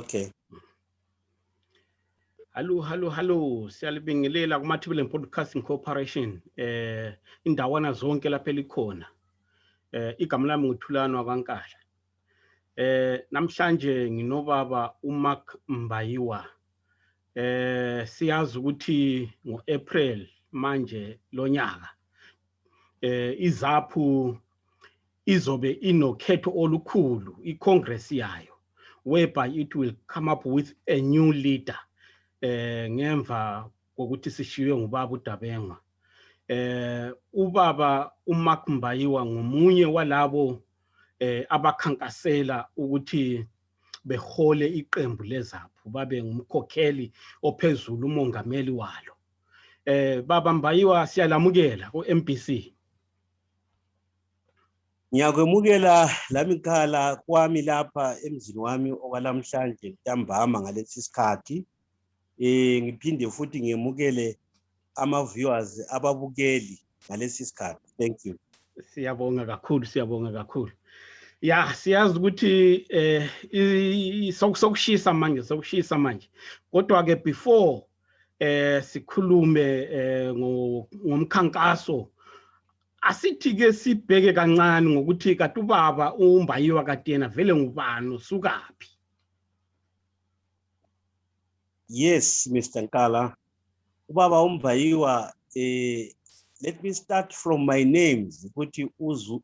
Okay. Hallo. Siyalibingelela kuMathibela Broadcasting Corporation. Indawana zonke lapha elikhona. Igama lami nguThulani waKwaNkala. Namhlanje nginobaba uMark Mbayiwa. Siyazi ukuthi ngoApril manje lonyaka iZAPU izobe inokhetho olukhulu iCongress yayo, whereby it will come up with a new leader ngemva kokuthi sishiywe ngubaba uDabengwa. Ubaba uMark Mbayiwa ngomunye walabo abakhankasela ukuthi behole iqembu leZAPU, babe ngumkhokheli ophezulu uMongameli walo. Baba Mbayiwa siyalamukela ku-MBC. Ngiyakwemukela lami khala kwami lapha emzini wami okwalamhlanje ntambama ngalesi sikhathi. Ngiphinde futhi ngiyemukele ama-viewers ababukeli ngalesi sikhathi. Thank you. Siyabonga kakhulu. Ya, siyazi ukuthi sokushisa manje. Kodwa ke before sikhulume ngomkhankaso, asithi ke sibheke kancane ngokuthi kanti ubaba uMbayiwa kanti yena vele ngubani, usukaphi? Yes, Mr. Nkala. Ubaba uMbayiwa, let me start from my names ukuthi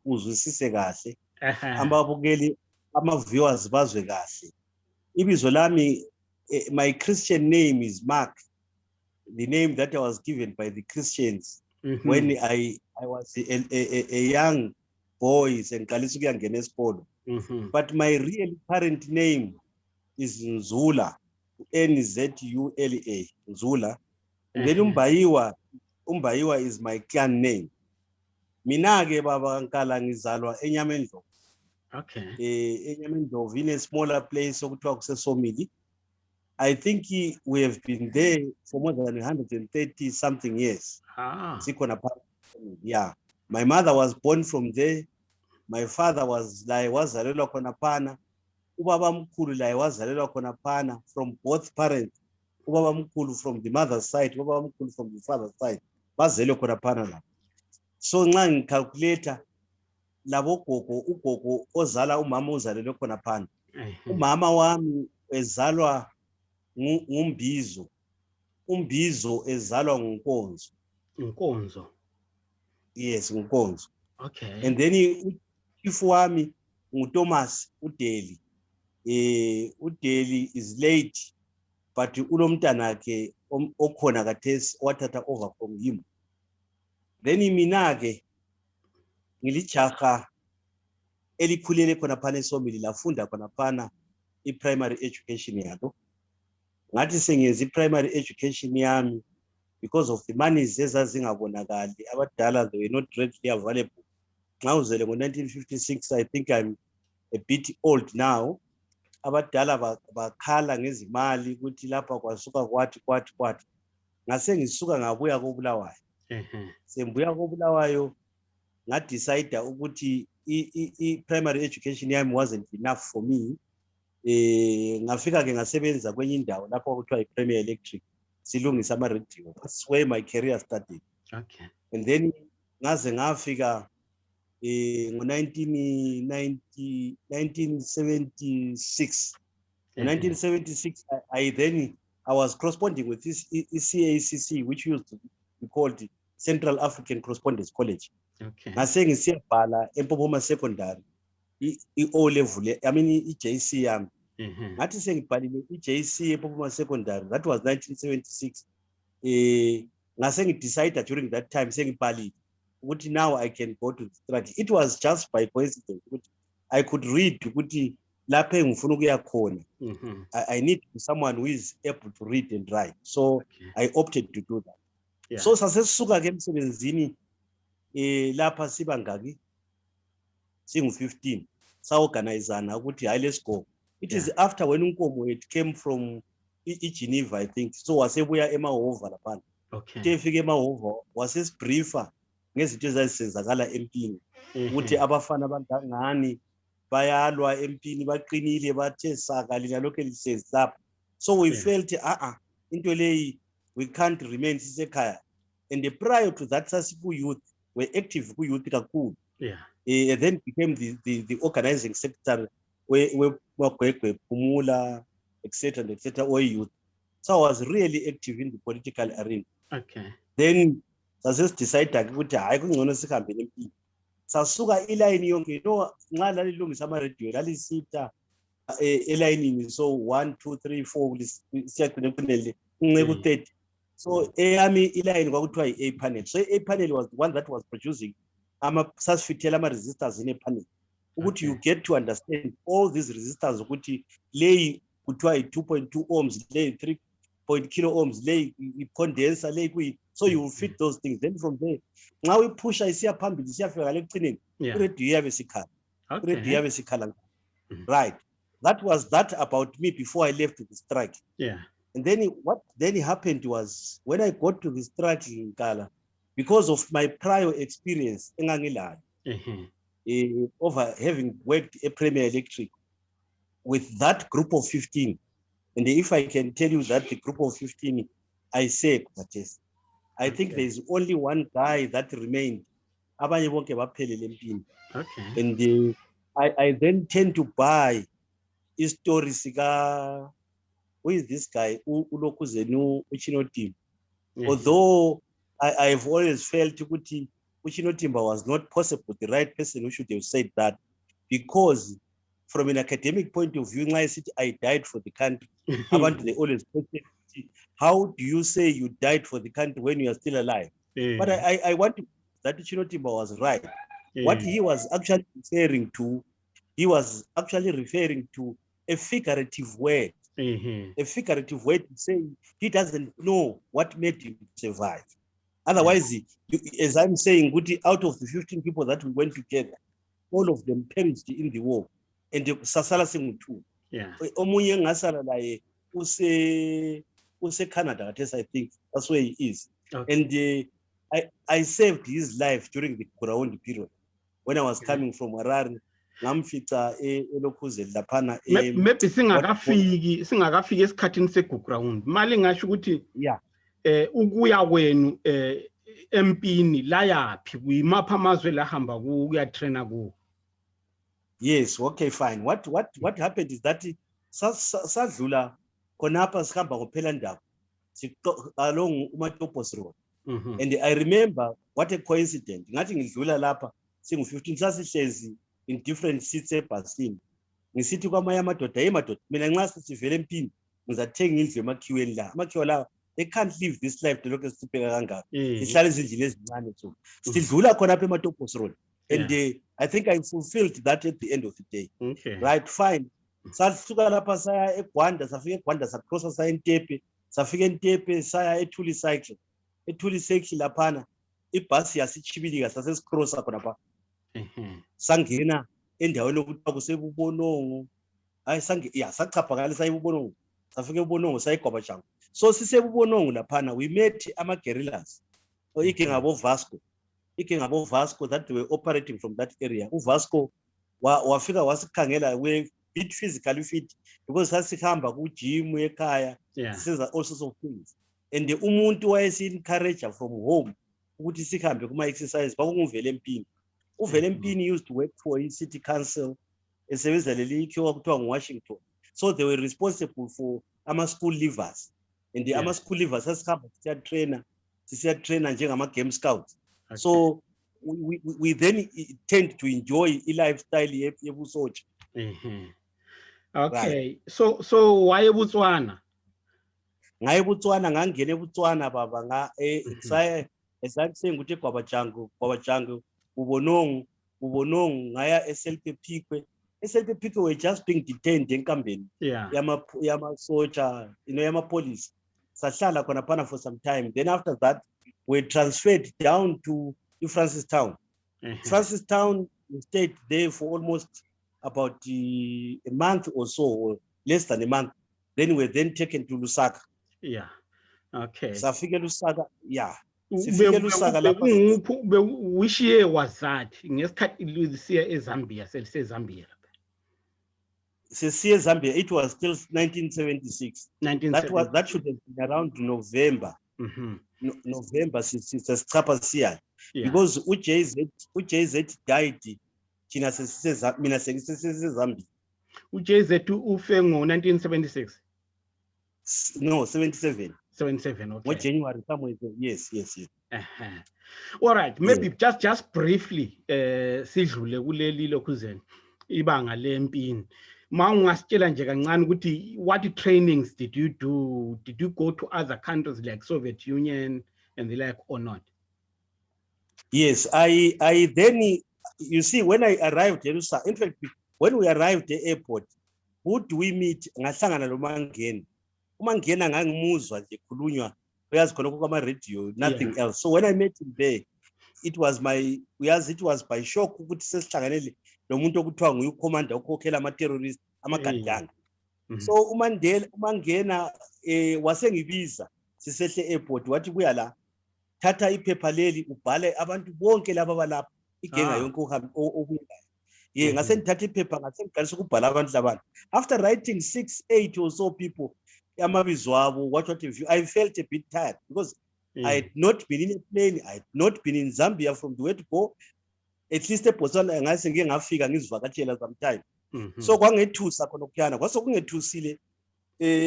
uzwisise kahle. Ababukeli ama-viewers bazwe kahle. Ibizo lami, my Christian name is Mark, the name that I was given by the Christians when I was a young boy sengiqalisa ukuyangena esikolo. But my real parent name is Nzula, Nzula, Nzula. And then Umbayiwa is my clan name. Mina ke baba Nkala ngizalwa eNyamendlovu. Okay. eNyamendlovu, in a smaller place okuthiwa kuseSomili. I think we have been there for more than 130 something years. Yeah. My mother was born from there. My father was wazalelwa khona phana. Ubaba mkhulu la wazalelwa khona phana from both parents. Ubaba mkhulu from the mother's side, ubaba mkhulu from the father's side. Bazelwe khona phana la. So nxa ngicalculator labo ugogo ozala umama uzalelwe khona phana. Umama wami ezalwa nguMbizo. uMbizo ezalwa nguNkonzo. Nkonzo. Yes, nguNkonzo. Okay. And then chief wami nguThomas uDeli. uDeli is late, but unomntana ke okhona kathesi wathatha over from him. Then mina ke ngilijaha elikhulele khona phana eSomili, lafunda khona phana i-primary education yalo. Ngathi sengenza i-primary education yami because of the monies ezazingabonakali. Abadala, they were not readily available. Nxa uzele ngo-1956, I think I'm a bit old now. Abadala bakhala ngezimali ukuthi lapha kwasuka kwathi. Ngase ngisuka ngabuya koBulawayo. Sembuya koBulawayo ngadecide ukuthi i-primary education yami wasn't enough for me. Ngafika ke ngasebenza kwenye indawo lapho kuthiwa iPremier Electric silungisa ama-radio. That's where my career started. Okay. And then ngaze ngafika ngo-1976. In 1976, I was corresponding with this CACC, which used to be called the Central African Correspondence College. Okay. Ngase ngisiyabhala eMpopoma Secondary i-O level, I mean i-JC yami. Ngathi sengibhalile i-JC eMpopoma Secondary, that was 1976. Ngase ngidecide during that time sengibhalile ukuthi now I can go to the struggle. It was just by coincidence ukuthi I could read ukuthi lapha engifuna ukuya khona. I need someone who is able to read and write. So okay. I opted to do that. Yeah. So sasesisuka ke emsebenzini lapha siba ngaki singu-15 saorganizana ukuthi hayi let's go. It is after when uNkomo it came from Geneva, I think. So wasebuya eMahova lapha. Okay. Efike eMahova wasesibriefa ngezinto ezazisenzakala empini ukuthi abafana abangangani bayalwa empini baqinile bathe saka lina lokho lihlezi lapha. So we felt into leyi we can't remain sisekhaya. And prior to that Sasipu youth were active ku youth kakhulu. Then became the organizing secretary where Magwegwe, Pumula, etc. or youth. So I was really active in the political arena. Then I just decided ukuthi hayi kungcono sihambe empini. Sasuka iline yonke nxa lalilungisa ama radio lalisitha elayinini, so 1 2 3 4 siyagcina kunele unceku 30. So eyami iline kwakuthiwa i-A panel. So i-A panel was the one that was producing sasifithela ama-resistors in a panel. Ukuthi you get to understand all these resistors ukuthi leyi kuthiwa i-2.2 ohms, leyi 3 kilo ohms, leyi i-condenser, leyi so you will fit those things. Then from there, nxa uyipusha isiya phambili siyafika ngale ekucineni, iradio iyabe sikhala. Iradio iyabe sikhala. Right. That was that about me before I left the strike. And then what then happened was when I got to the strike in Kala, because of my prior experience over having worked a Premier Electric with that group of 15. And if I can tell you that the group of 15 I say, I think there is only one guy that remained. And I then tend to buy his story. Who is this guy? Ulokuzenu Uchinotimba. Although I have always felt Uchinotimba was not possible the right person who should have said that, because from an academic point of view, I died for the country. They always question, how do you say you died for the country when you are still alive? But I want to that Uchinotimba was right. What he was actually referring to, a figurative word. A figurative word to say he doesn't know what made him survive. Otherwise, as I'm saying, out of the 15 people that we went together, all of them perished in the war. And the Sasala Singutu. Omunye ngasala laye use Canada, I think that's where he is. And I saved his life during the Kuraundi period when I was coming from Harare. Ngamfica elokuze laphana maybe singakafiki esikhathini seguground mali ngasho ukuthi ukuya kwenu empini la yaphi kuyimapha amazwe lahamba kuya trainer ku. Yes, okay, fine. What happened is that sadlula khonapha sihamba ngophela ndaba along uMatopos Road. And I remember what a coincidence. Ngathi ngidlula lapha singu 15 sasihlezi in different seats ebhasini. Ngisithi kwamanye amadoda mina nxa sivele empini ngizathenga indlu emakhiweni la. Amakhiwa la they can't live this life lokho sibheka kangaka. Sihlala ezindlini ezincane so. Sidlula khona apha eMatopos Road. And I think I fulfilled that at the end of the day. Right, fine. Sasuka lapha saya eGwanda, safika eGwanda sacrossa saya eNtepe, safika eNtepe saya eThuli cycle. eThuli cycle laphana ibhasi yasichibilika sasesicrossa khona lapha. Sangena endaweni lokuthiwa kusebubonongo. Hayi sachaphakalisa ibubonongo. Safika ebubonongo sayigwaba jango. So sisebubonongo laphana we met ama-guerrillas. Ike ngabo Vasco that they were operating from that area. uVasco wafika wasikhangela we bit physically fit because sasihamba ku gym ekhaya senza all sorts of things. And umuntu wayesi-encourage from home ukuthi sihambe kuma exercise bakunguvele empini. Uvele empini used to work for his city council esebenza leli ikhiwa kuthiwa nguWashington. So they were responsible for ama-school leavers. And the ama-school leavers sasihamba sisiya trainer njengama-game scouts. So we then tend to enjoy a lifestyle yebusotsha. Okay, right. So why eBotswana? Nga eBotswana ngangena eBotswana baba nga esakusenga ukuthi gwabajango ubonongo ngaya eSeltephikwe. eSeltephikwe were just being detained enkambeni yama soldier, yama police. Sahlala khona phana for some time. Then after that we transferred down to Francistown. Francistown, we stayed there for almost about a month or so, or less than a month. Then we were then taken to Lusaka. Okay. Safika Lusaka, Which year was that? Ngesikhathi lisiya eZambia, selise eZambia. Sesiye Zambia, it was still 1976. 1976. That should have been around November. November sisachapha siya. Because uJZ died thina sesise mina sesise Zambia. uJZ ufe ngo-1976. No, 77. 77, okay. January somewhere. Yes. All right, maybe just briefly sidlule kuleli lokhuzeni ibanga lempini. Ungasitshela nje kancane ukuthi what trainings did you do? Did you go to other countries like Soviet Union and the like or not? Yes, I then, you see, when I arrived in fact, when we arrived at the airport, who do we meet? Ngahlangana noMangena. uMangena ngangimuzwa nje khulunywa uyazi khona kuma radio, nothing else. So when I met him there, it was by shock ukuthi sesihlanganele nomuntu okuthiwa nguye ucommander okhokhela ama-terrorist amagadanga. So uMangena wasengibiza sisehle airport wathi kuya la thatha iphepha leli ubhale abantu bonke laba balapha igenga yonke obuyayo. Ngase ngithatha iphepha ngase ngiqalisa ukubhala abantu labantu. After writing 6-8 or so people amabizo abo, what have you, I felt a bit tired because I had not been in a plane, I had not been in Zambia from the way to go. At least eBotswana ngase ngeke ngafika ngizivakatshela sometime. So kwangethusa khona ukuyana kwase kungethusile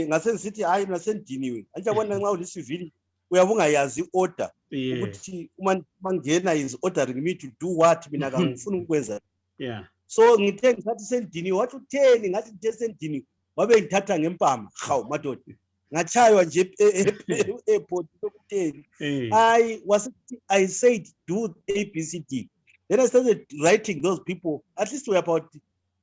ngase ngisithi hayi nasendiniwe anjabona nxa ulisivili uyabunga yazi order ukuthi uMangena is ordering me to do what mina kangifuni ukwenza. So ngithe ngisathi sendiniwe wathi utheni ngathi ngithe sendiniwe wabe ngithatha ngempama hawu madoda ngachaywa nje airport lokutheni. I said do ABCD. Then I started writing those people. At least we were about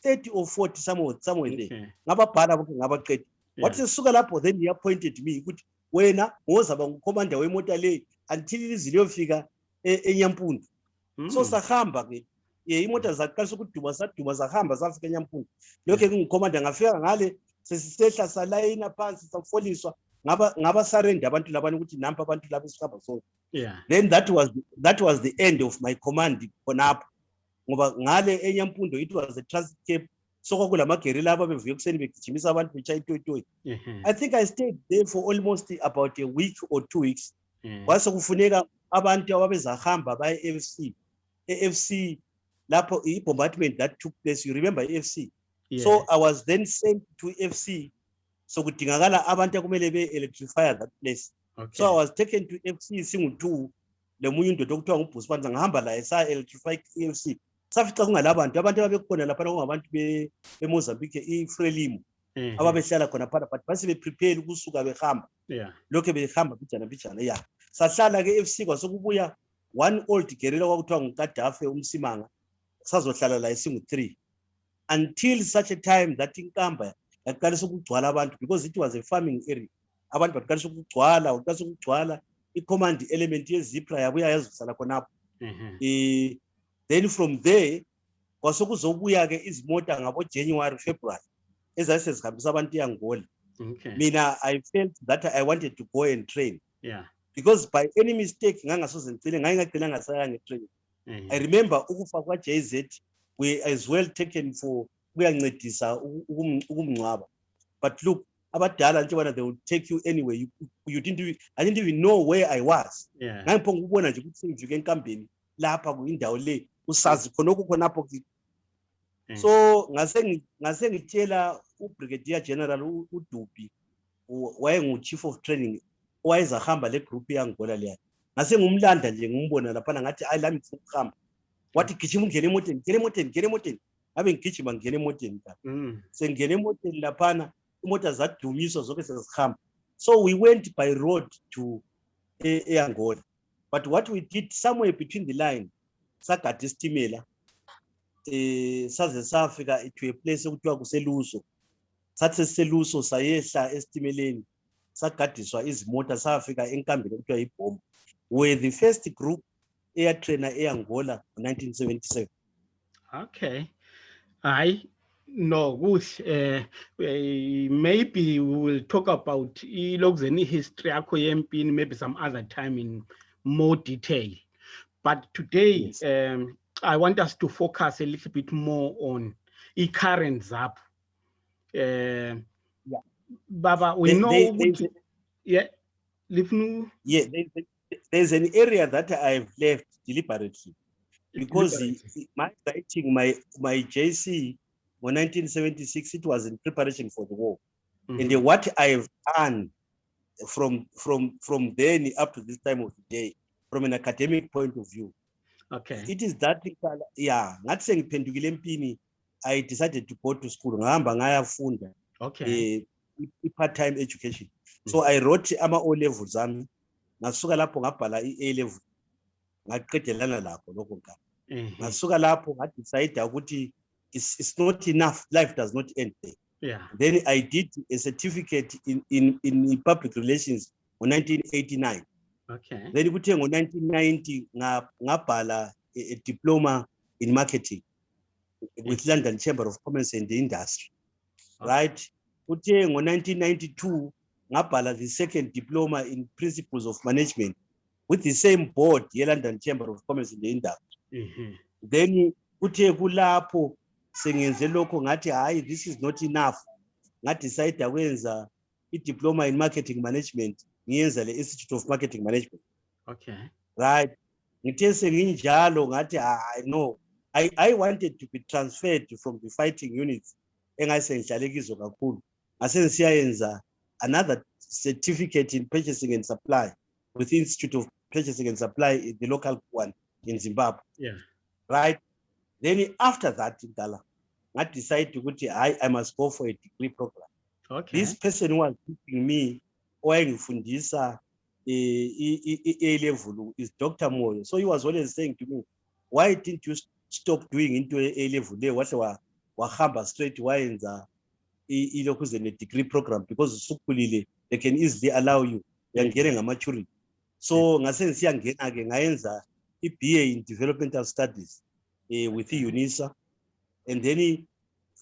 30 or 40 somewhere there. Ngababhala bonke ngabaqeda. Wathi sesuka lapho then he appointed me ukuthi wena ngozaba ngucommander wemota le until ilizwi liyofika eNyampundu. So sahamba ke imota zaqalisa ukuduma saduma sahamba safika eNyampundu. Lokho ngicommander ngafika ngale sesisehla salayina phansi safoliswa ngaba surrender abantu labani ukuthi nampa abantu laba esihamba sonke. Then that was the end of my command khonapho ngoba ngale eNyampundu it was a transit camp. So kwakulamagerilla ababevuye kuseni begijimisa abantu bechaya itoyitoyi. I think I stayed there for almost about a week or 2 weeks. Kwase kufuneka abantu ababezahamba baya AFC lapho bombardment that took place, you remember AFC. So I was then sent to FC. So kudingakala abantu akumele be-electrify that place. So I was taken to FC singu-2 lemunye indoda okuthiwa nguBhuspanza ngahamba la sa-electrify AFC. Safica kungalabantu abantu ababekhona lapha kungabantu beMozambique iFrelimo ababehlala khona phana but base beprepare ukusuka behamba. Lokho behamba bijana. Sahlala ke FC kwasokubuya one old guerrilla kwakuthiwa nguKadafe umsimanga sazohlala la isingu-3 until such a time that inkamba yaqalisa ukugcwala abantu because it was a farming area. Abantu baqalisa ukugcwala i-command element yeZipra yabuya yazisala khonapho. Then from there kwasokuzobuya ke izimota ngabo January February ezasezihambisa abantu eAngola. Mina I felt that I wanted to go and train. Because by any mistake ngangasoze ngicile ngayingagcina ngasaya ngetrain. I remember ukufa kwa JZ we as well taken for kuyancedisa ukumngcwaba. But look, abadala nje bona they would take you anyway. I didn't even know where I was. Ngapho ngubona nje ukuthi sengifike enkambeni lapha kuyindawo le usazi khonoko khonapho. So ngase ngitshela uBrigadier General uDupi wayengu chief of training owayezahamba le group eAngola leya. Ngase ngumlanda nje ngimbona lapha ngathi I lami ukuhamba. Wathi gijima ungene emoteni. Abe ngigijima ngene emoteni la. Sengene emoteni lapha imota zadumiswa zonke sezihamba. So we went by road to eAngola. But what we did somewhere between the line sagada isitimela saze safika to a place okuthiwa kuseluso. Sathi seluso sayehla esitimeleni sagadiswa izimota safika enkambeni okuthiwa iBhoma. We the first group air trainer eAngola in 1977. Okay. No, good. Maybe we will talk about ilokuzeni history yakho yempini maybe some other time in more detail. But today, I want us to focus a little bit more on current ZAPU. Yeah. Yeah. Baba, we know yeah. Yeah, there's an area that I've left deliberately because my writing my JC in 1976, it was in preparation for the war. And what I've done from then up to this time of the day, from an academic point of view, okay, it is that yeah, ngathi sengiphendukile empini, I decided to go to school. Ngahamba ngayafunda part-time education. So I wrote ama-O levels ami, ngasuka lapho ngabhala i-A level, ngaqedelana lakho lokho nka. Ngasuka lapho ngadecide ukuthi it's not enough, life does not end there. Yeah. Then I did a certificate in public relations in 1989. Okay. Then kuthe ngo-1990 ngabhala a diploma in marketing with London Chamber of Commerce and Industry. Right? Kuthe ngo-1992 ngabhala the second diploma in principles of management with the same board, the London Chamber of Commerce and Industry. Then kuthe kulapho sengenze lokho ngathi hayi, this is not enough. Ngadecide ukwenza i-diploma in marketing management, ngiyenza le Institute of Marketing Management. Okay. Right. Ngithe senginjalo ngathi no, I wanted to be transferred from the fighting units engasengihlale kizo kakhulu. Ngase ngisiyayenza another certificate in purchasing and supply with the Institute of Purchasing and Supply, the local one in Zimbabwe. Yeah. Right. Then after that, I decided to I must go for a degree program. Okay. This person who was teaching me owayengifundisa A level is Dr. Moyo. So he was always saying to me, why didn't you stop doing into A level there? What wahamba straight wayenza a degree program, because they can easily allow you getting a maturity. So ngase ngiyangena ke ngayenza i-BA in developmental studies with UNISA, and then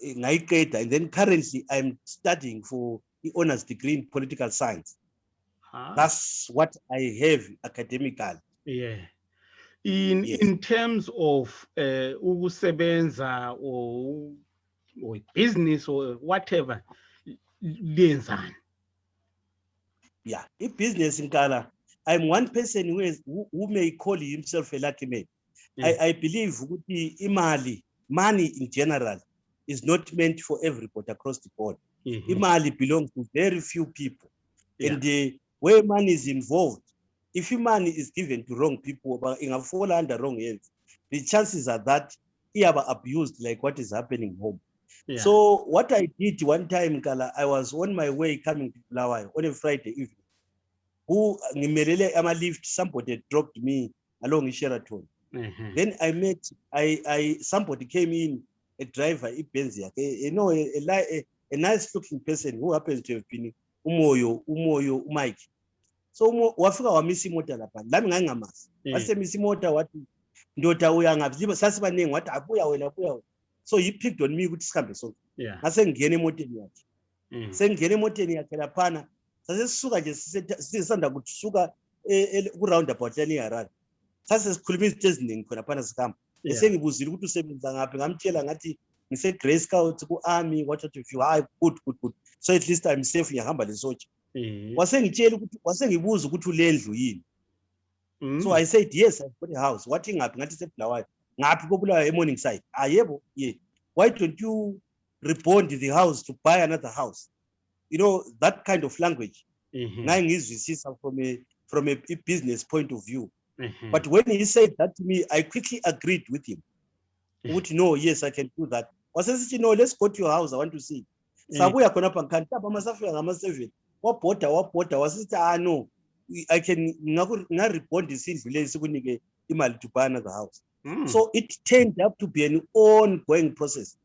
and then currently I'm studying for the honors degree in political science. That's what I have academically. Yeah. In terms of ukusebenza or business or whatever, lenzani? Yeah, in business in Kala, I'm one person who may call himself a lucky man. I believe imali, money in general, is not meant for everybody across the board. Imali belongs to very few people. And where money is involved, if money is given to wrong people, but in a fall under wrong hands, the chances are that he have abused like what is happening home. So what I did one time, Kala, I was on my way coming to Bulawayo on a Friday evening. Who ngimelele ama lift, somebody dropped me along Sheraton. Then I met somebody came in, a driver, a nice looking person who happens to have been uMike. So wafika wamisi imota lapha, lami ngangamazi. Wasemisi imota wathi ndoda uyangaphi, sasibanengi wathi abuya wena. So he picked on me ukuthi sikhambe sonke. Ngase ngene emoteni yakhe. Sengene emoteni yakhe laphana, sasisuka nje sisanda kusuka ku roundabout leni Harare. Sase sikhuluma izinto eziningi khona phana sikhamba. Esengibuzile ukuthi usebenza ngaphi, ngamtshela ngathi ngise Grey Scouts ku army, what have you. Hayi, good. So at least I'm safe, ngiyahamba lesotsha. Wasengitshela ukuthi wasengibuza ukuthi ulendlu yini. So I said yes, I've got a house. Wathi ngaphi, ngathi seBulawayo. Ngaphi koBulawayo eMorning Side. Yebo, yeah. Why don't you rebond the house to buy another house? You know, that kind of language. Ngangizwisisa from a business point of view. But when he said that to me, I quickly agreed with him. Would know, yes, I can do that. Wasesithi no, let's go to your house, I want to see. Sabuya khona pha ngikhanda amasafika ngama-7. Wabhoda wasithi no, I can nga-rebond isindlu le sikunike imali to buy another house. So it turned up to be an ongoing process.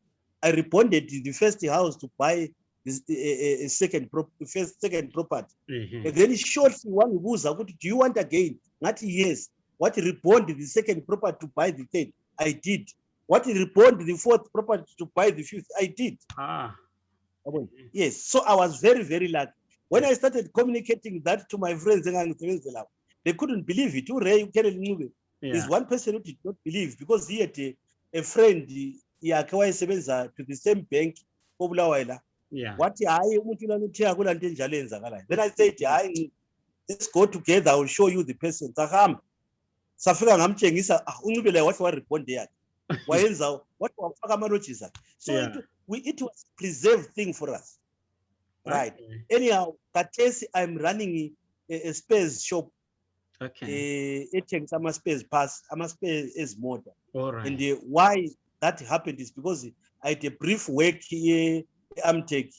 I rebonded the first house to buy a second property. And then shortly one was, do you want again? Not yes. What rebond the second property to buy the third? I did. What rebond the fourth property to buy the fifth? I did. Yes. So I was very, very lucky. When I started communicating that to my friends, they couldn't believe it. There's one person who did not believe, because he had a friend to the same bank, wathi hayi umuntu lanotheka kulanto enjalo enzakalayo. Then I said hayi let's go together, I will show you the person. Sahamba safika ngamtshengisa uncibele wathi wa respond yakhe wayenza wathi wafaka ama-lodges akhe. So it was preserved thing for us, right? Anyhow kathesi I'm running a spares shop ethengisa ama-spares pass, ama-spares ezimota. And why that happened is because I had a brief work here Amtech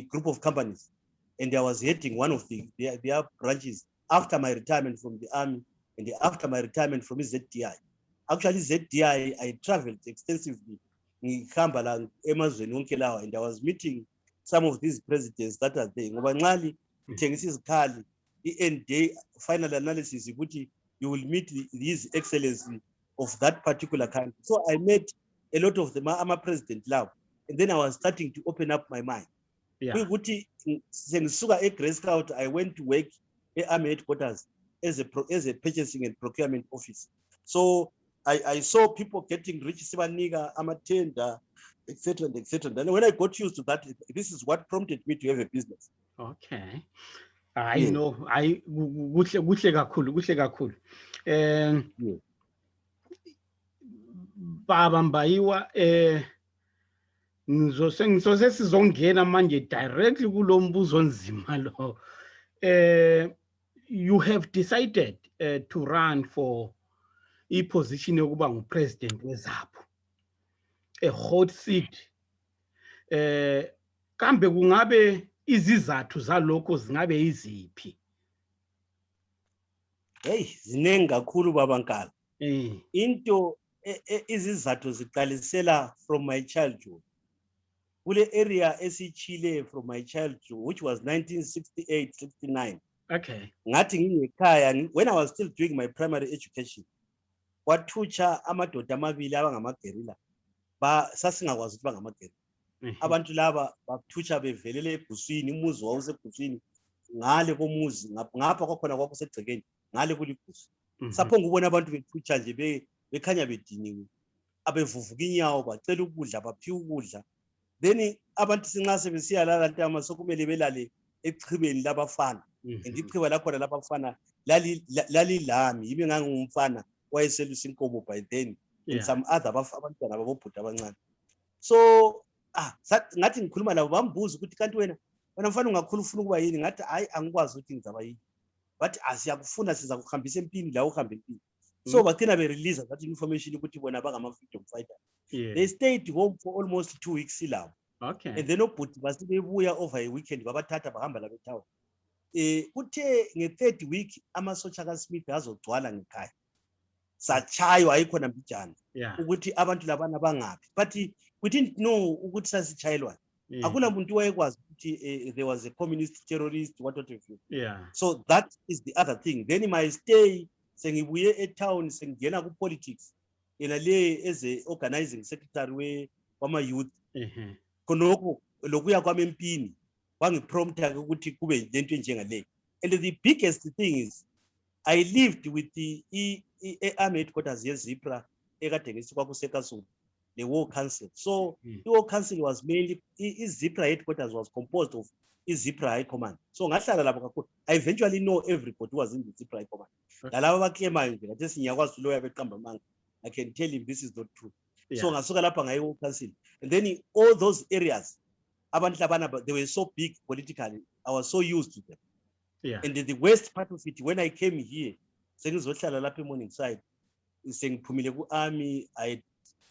group of companies, and I was heading one of their branches after my retirement from the army and after my retirement from ZDI. Actually ZDI I traveled extensively in Kampala, Amazon, and I was meeting some of these presidents that are there. Ngoba nxali uthengisa izikhali i-end day final analysis ukuthi you will meet these excellency of that particular country. So I met a lot of them, I'm a president now, and then I was starting to open up my mind. Ukuthi sengisuka eGrey Scout, I went to work at-army headquarters as a purchasing and procurement officer. So I saw people getting rich, sibanika amatenda, etc. and etc. And when I got used to that, this is what prompted me to have a business. Okay. I know. Kuhle kakhulu. Baba Mbayiwa, ngizose sizongena manje directly kulo mbuzo onzima lo. You have decided to run for a position yokuba ngupresident weZAPU, a hot seat. Kambe kungabe izizathu zalokho zingabe iziphi? Hey, zinengi kakhulu baba Nkala. Into izizathu ziqalisela from my childhood. Kule area esichile from my childhood, which was 1968-69. Okay. Ngathi ngingekhaya when I was still doing my primary education. Wathutsha amadoda amabili abangamagerilla. Sasingakwazi ukuthi bangamagerilla. Abantu laba bathutsha bevelele eguswini, umuzi wawuseguswini, ngale komuzi ngapha kwakhona kwakusegcekeni, ngale kuligusu. Saphonga ukubona abantu bethutsha nje bekhanya bediniwe, abevuvuka inyawo bacela ukudla, baphiwa ukudla. Then abantu sinxa sebesiya lala ntama sokumele belale echibeni labafana. Andichiba lakhona labafana lalilami, yimi ngangumfana wayeselusa inkomo by then, and some other abantwana babobhuda abancane. So ngathi ngikhuluma labo bambuza ukuthi kanti wena mfana ungakhulu ufuna ukuba yini? Ngathi hayi angikwazi ukuthi ngizaba yini, but asiyakufuna siza kuhambisa empini la uhamba empini. So bathina be release that information ukuthi bona bangama freedom fighter. They stayed home for almost 2 weeks lapho. Okay. And then obhuti basibebuya over a weekend babathatha bahamba la betown. Kuthe nge-3rd week amasotsha kaSmith azogcwala ngekhaya. Sachaywa ayikhona mbijana ukuthi abantu labana bangaphi, but we didn't know ukuthi sasichayelwa. Akula muntu wayekwazi ukuthi there was a communist terrorist what have you. So that is the other thing. Then my stay sengibuye e-town sengena ku politics ena le as a organizing secretary wama youth. Khonoko lokuya kwami empini wangiprompta ukuthi kube lento enjengale. And the biggest thing is I lived with the army headquarters yeZipra ekade ngesikwa kusekasulu, the war council. So the war council was mainly iZipra headquarters was composed of iZipra high command. So ngahlala lapho kakhulu. I eventually know everybody who was in the Zipra high command. Lalabo baklemayo nje ngathi singiyakwazi loya beqamba manga. I can tell him this is not true. So ngasuka lapha ngaye war council. And then in all those areas abantu labana they were so big politically. I was so used to them. And the worst part of it, when I came here, sengizohlala lapha eMorningside, sengiphumile ku-army,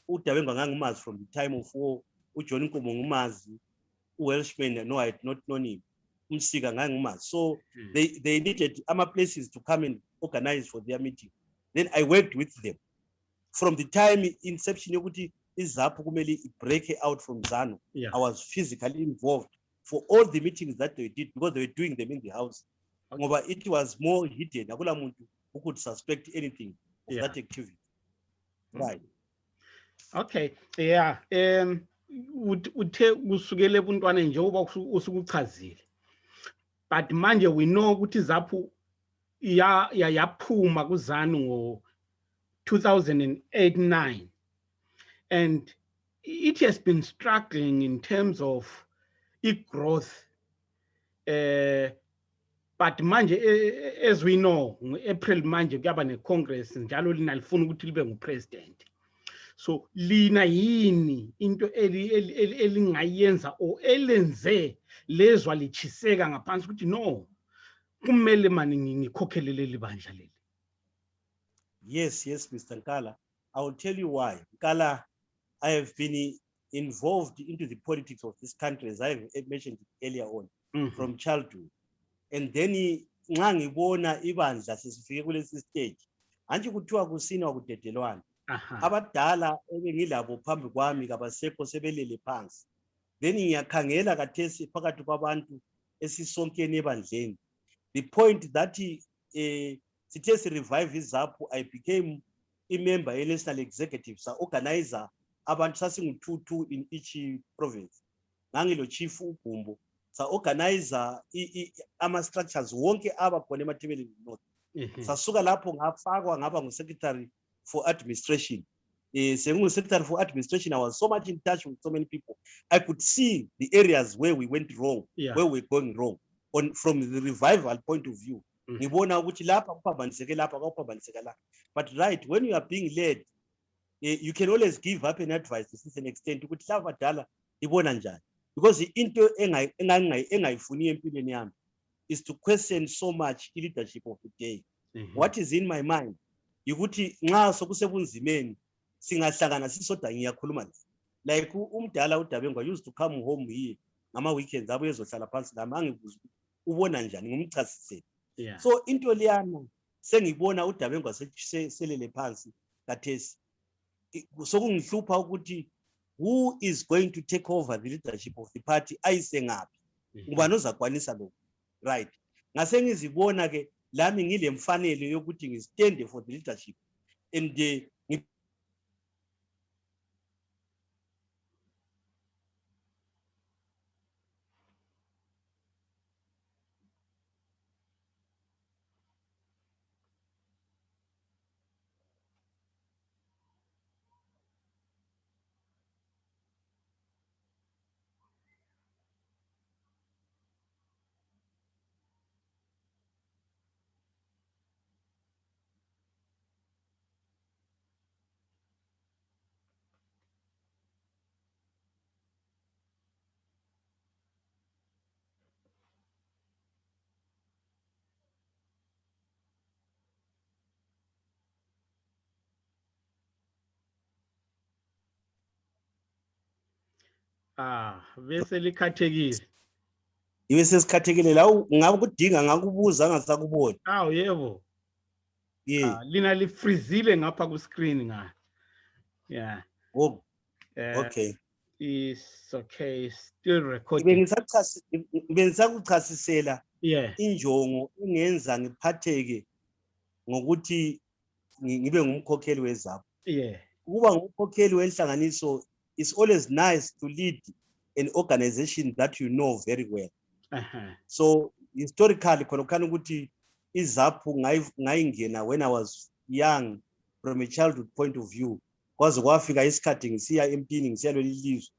uDabenga ngangimazi from the time of war, uJohn Nkomo ngumazi, uWelshman, no, I had not known him, uMsika ngangimazi. So they needed places to come and organize for their meeting. Then I worked with them. From the time inception yokuthi iZAPU kumele break out from ZANU, I was physically involved for all the meetings that they did because they were doing them in the house. But it was more hidden. Akula muntu who could suspect anything of that activity. Right. Okay. Uthe kusukele ebuntwana njengoba usukuchazile. But manje we know ukuthi ZAPU yaphuma kuZANU ngo 2008-9. And it has been struggling in terms of growth. But manje, as we know, April manje kuyaba ne-Congress njalo lina lifuna ukuthi libe ngu-president. So lina yini into elingayenza or elenze lezwa lichiseka ngaphansi ukuthi no, kumele mani ngikhokhelele libandla leli. Yes, Mr. Nkala. I will tell you why. Nkala, I have been involved into the politics of this country, as I have mentioned earlier on, from childhood. And then nxa ngibona ibandla sesifike kulesi stage, anti kuthiwa kusina kudedelwana. Abadala ebengilabo phambi kwami kabasekho sebelele phansi. Then ngiyakhangela kathesi phakathi kwabantu esisonkeni ebandleni. The point that sithe si revive ZAPU, I became a member of national executive, sa organizer abantu sasingu-2 in each province. Ngangilo chief uGumbo, sa organizer ama structures wonke abakhona eMathebeleni North. Sasuka lapho ngafakwa ngaba ngu-secretary for administration. Secretary for administration, I was so much in touch with so many people. I could see the areas where we went wrong, where we were going wrong, from the revival point of view. But right, when you are being led, you can always give up an advice to an extent. Because the into is to question so much leadership of the day. What is in my mind? Yukuthi nxa sokusebunzimeni singahlangana sisoda ngiyakhuluma like umdala uDabengwa used to come home here ngama weekends abuye ezohlala phansi nami angibuza ubona njani ngumchasisele. So into liyana sengibona uDabengwa selele phansi kathesi sokungihlupha ukuthi who is going to take over the leadership of the party ayise ngaphi ngubani ozakwanisa lokho, right? Ngase ngizibona ke lami ngile mfanele yokuthi ngistand for the leadership and bese likhathekile. ibe sesikhathekile la ngakudinga ngakubuza ngasakubona. Yebo. Lina lifrizile ngapha ku screen nga. Yeah. Oh. Okay. It's okay, still recording. Bengisakuchasisela injongo ingenza ngiphatheke ngokuthi ngibe ngumkhokheli weZAPU. Ukuba ngumkhokheli wenhlanganiso, it's always nice to lead an organization that you know very well. So historically khona ukuthi iZAPU ngayingena when I was young from a childhood point of view. Kwaze kwafika isikhathi ngisiya empini ngisiyalo lilizwe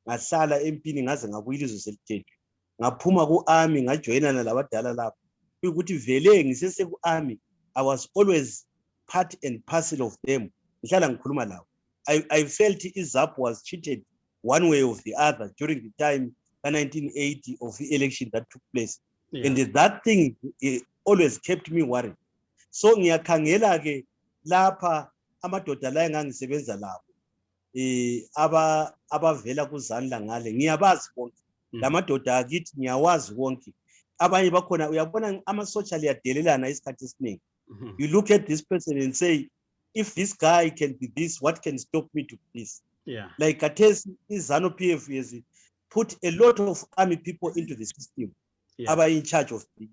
ngahlala empini ngaze ngabuya ilizwe selithethwe ngaphuma ku-army ngajoyinana labadala lapho ukuthi vele ngisese ku-army I was always part and parcel of them ngihlala ngikhuluma lawo. I felt iZAPU was cheated one way or the other during the time ka 1980 of the election that took place, and that thing always kept me worried. So ngiyakhangela ke lapha amadoda la engangisebenza labo abavela kuzandla ngale ngiyabazi bonke lamadoda akithi ngiyawazi wonke. Abanye bakhona uyabona ama-social yadelelana isikhathi esiningi. You look at this person and say, if this guy can be this, what can stop me to be this? Like kathesi iZANU-PF has put a lot of army people into the system. Aba in charge of the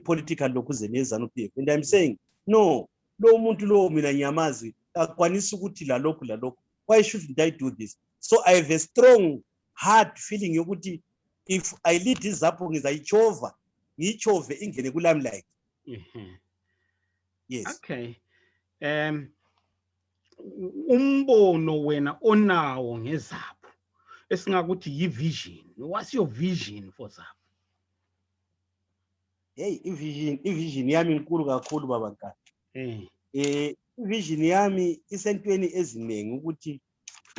political lokuzeni iZANU-PF. And I'm saying, no, lo muntu lo mina nyamazi akwanisa ukuthi la lokhu. Why shouldn't I do this? So I have a strong heart feeling yokuthi if I lead iZAPU ngizayichova ngiyichove ingene kulamlight. Yes. Okay. umbono wena onawo ngeZAPU esingakuthi yi-vision. What's your vision for ZAPU? Hey, i-vision yami inkulu kakhulu babankala. I-vision yami isentweni eziningi ukuthi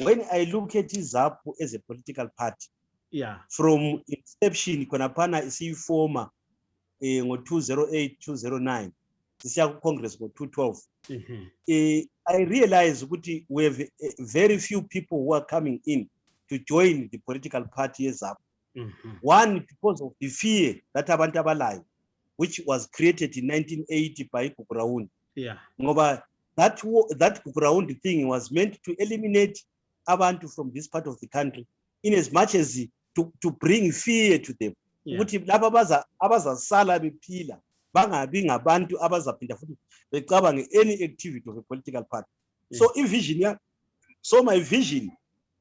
when I look at ZAPU as a political party, from inception khonaphana isiyifoma ngo-208 209 sisiya ku-Congress ngo-212, I realize ukuthi we have very few people who are coming in to join the political party ZAPU. One, because of the fear that abantu abalayo, which was created in 1980 by Kukuraundi. Ngoba that Kukuraundi thing was meant to eliminate abantu from this part of the country in as much as to bring fear to them. Ukuthi laba abazasala bephila bangabi ngabantu abazaphinda futhi becabange any activity of a political party. So my vision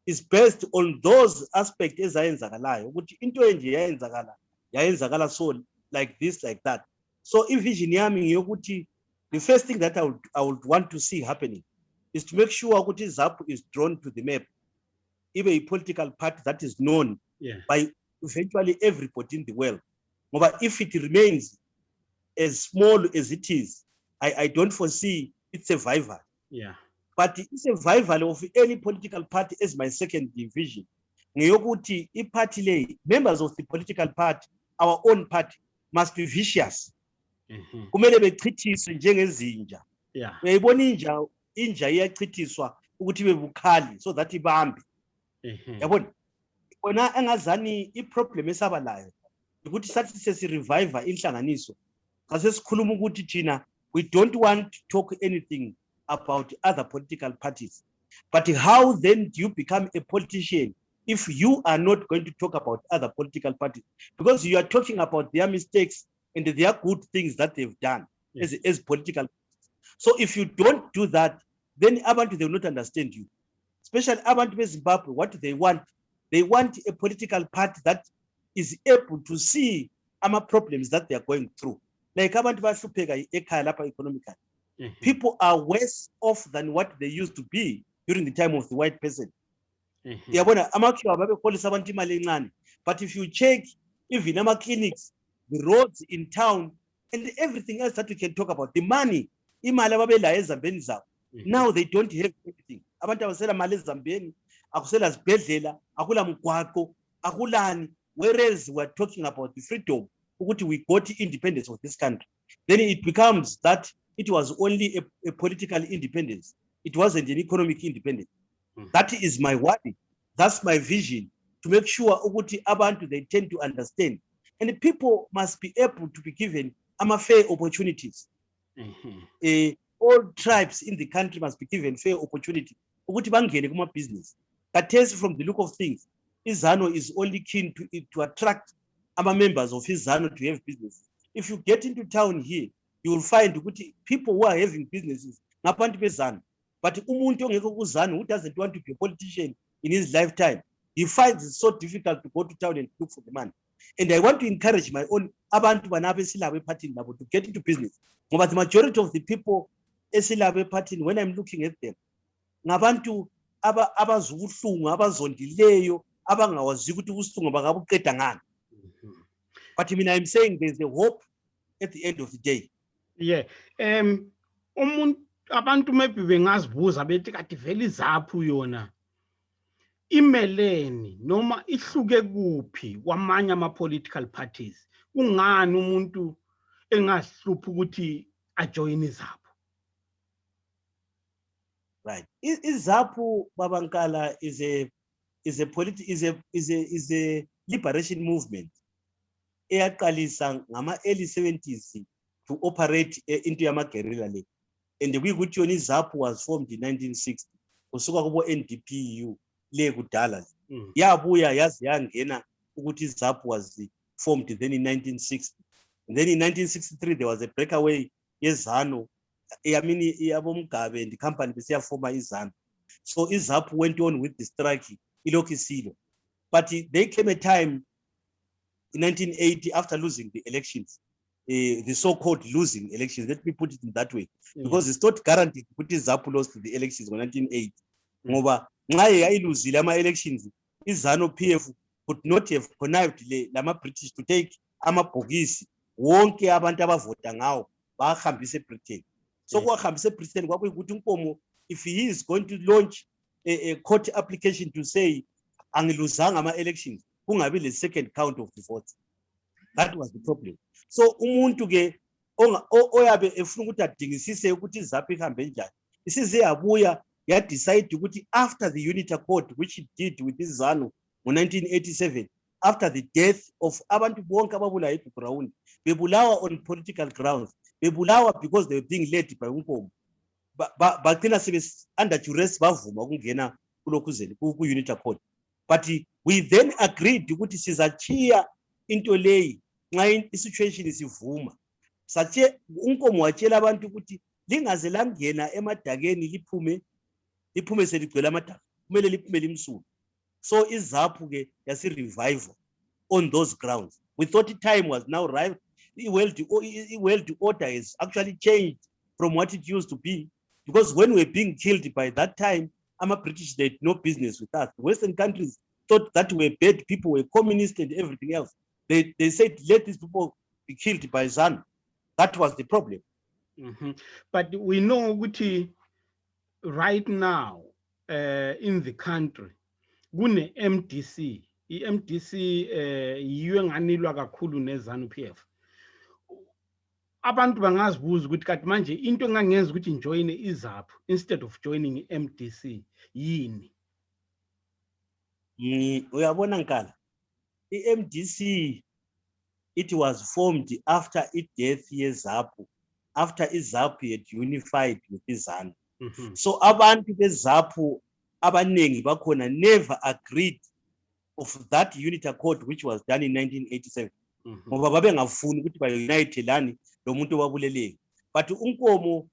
is based on those aspects ezayenzakalayo ukuthi into enje yayenzakala so like this, like that. So vision yami ngiyokuthi the first thing that I would want to see happening is to make sure ukuthi ZAPU is drawn to the map, even a political party that is known by virtually everybody in the world. But if it remains as small as it is, I don't foresee its survival. But it's a survival of any political party as my second vision. Ngiyokuthi i-party lay, members of the political party, our own party, must be vicious. Kumele bechithiswe njengezinja. Uyayibona inja iyachithiswa ukuthi bebukhali so that ibambe. Yabona? Kona engazani i-problem esabalayo ukuthi sathi sesirevive inhlanganiso. Asesikhuluma ukuthi thina we don't want to talk anything about other political parties. But how then do you become a politician if you are not going to talk about other political parties? Because you are talking about their mistakes and their good things that they've done as political. So if you don't do that, then abantu, they will not understand you. Especially abantu beZimbabwe, what they want a political party that is able to see problems that they are going through. Like abantu bahlupheka ekhaya lapha economically. People are worse off than what they used to be during the time of the white person. But if you check even clinics, the roads in town, and everything else that we can talk about, the money, now they don't have anything. Whereas we're talking about the freedom, we got independence of this country. Then it becomes that it was only a political independence. It wasn't an economic independence. That is my worry. That's my vision, to make sure abantu, they tend to understand. And people must be able to be given fair opportunities. All tribes in the country must be given fair opportunity. Business. But from the look of things, Izano is only keen to attract members of his ZANU to have business. If you get into town here, you will find people who are having businesses. But umuntu ongekho kuZANU who doesn't want to be a politician in his lifetime, he finds it so difficult to go to town and look for the money. And I want to encourage my own abantu banabe silabe party to get into business. But the majority of the people esilabe party, when I'm looking at them, ngabantu abazubuhlungu abazondileyo abangawazi ukuthi ubuhlungu bangabuqeda ngani. But I mean, I'm saying there's a hope at the end of the day. Abantu maybe bengazibuza bethi kade vele iZAPU yona imeleni noma ihluke kuphi kwamanye ama-political parties. Kungani umuntu engahlupha ukuthi ajoin iZAPU? Right. iZAPU babankala is a liberation movement. Eyaqalisa ngama early 70s to operate into yama-guerrilla league. And we kuthi yona iZAPU was formed in 1960 kusuka kubo NDPU le kudala. Yabuya yazi yangena ukuthi iZAPU was formed then in 1960. And then in 1963 there was a breakaway yeZANU, yabomgabe and the company besiya forma iZANU. So iZAPU went on with the strike ilokhu isilo. But there came a time in 1980 after losing the elections the so-called losing elections. Let me put it in that way, because it's not guaranteed to put ZAPU lost the elections in 1980. Ngoba nxa yayiluzile ama-elections, ZANU-PF could not have connived lama British to take amabhokisi wonke abantu abavota ngawo bahambise eBritain. So kwahambise eBritain kwakuyikuthi uNkomo, if he is going to launch a court application to say angiluzanga ama-elections, kungabi le second count of the votes. That was the problem. So umuntu ke oyabe efuna ukuthi adingisise ukuthi iZAPU ihambe njani, isize yabuya decide ukuthi after the unity accord which it did with ZANU in 1987, after the death of abantu bonke ababulawa eGround, bebulawa on political grounds, bebulawa because they were being led by uNkomo, bagcina sebe under duress bavuma ukungena kulokhuzeni ku-unity accord. But we then agreed ukuthi sizachiya into leyi nxa isituation isivuma. Sache uNkomo watshela abantu ukuthi lingaze langena emadakeni liphume seligcwele amadaka, kumele liphume limsulu. So iZAPU ke yasi revival on those grounds. We thought the time was now right. The world order has actually changed from what it used to be, because when we were being killed by that time, British, they had no business with us. The Western countries thought that we were bad people, were communist and everything else. They said, let these people be killed by ZANU. That was the problem. But we know ukuthi right now in the country, kune MDC. I-MDC yiyo enganilwa kakhulu ne-ZANU-PF. Abantu bangazibuza ukuthi kanti manje into engangenza ukuthi ngijoyine iZAPU instead of joining i-MDC yini? Uyabona Nkala, i-MDC, it was formed after death yeZAPU, after iZAPU had unified with ZANU. So abantu beZAPU abanengi bakhona never agreed of that unity accord which was done in 1987. Ngoba babengafuni ukuthi bayunitelani lo muntu obabuleleyo. But uNkomo,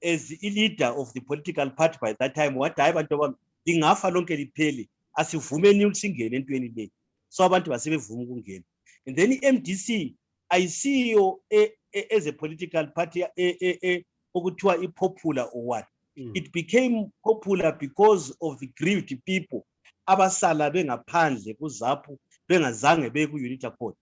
as the leader of the political party by that time, wathi hayi bantu bami lingafa lonke liphele, asivumeni ukuthi singene entweni le. So abantu basebevuma ukungena. And then iMDC ayisiyo as a political party okuthiwa ipopular or what. It became popular because of the grieved people abasala bengaphandle kuZAPU bengazange beye ku-unity accord.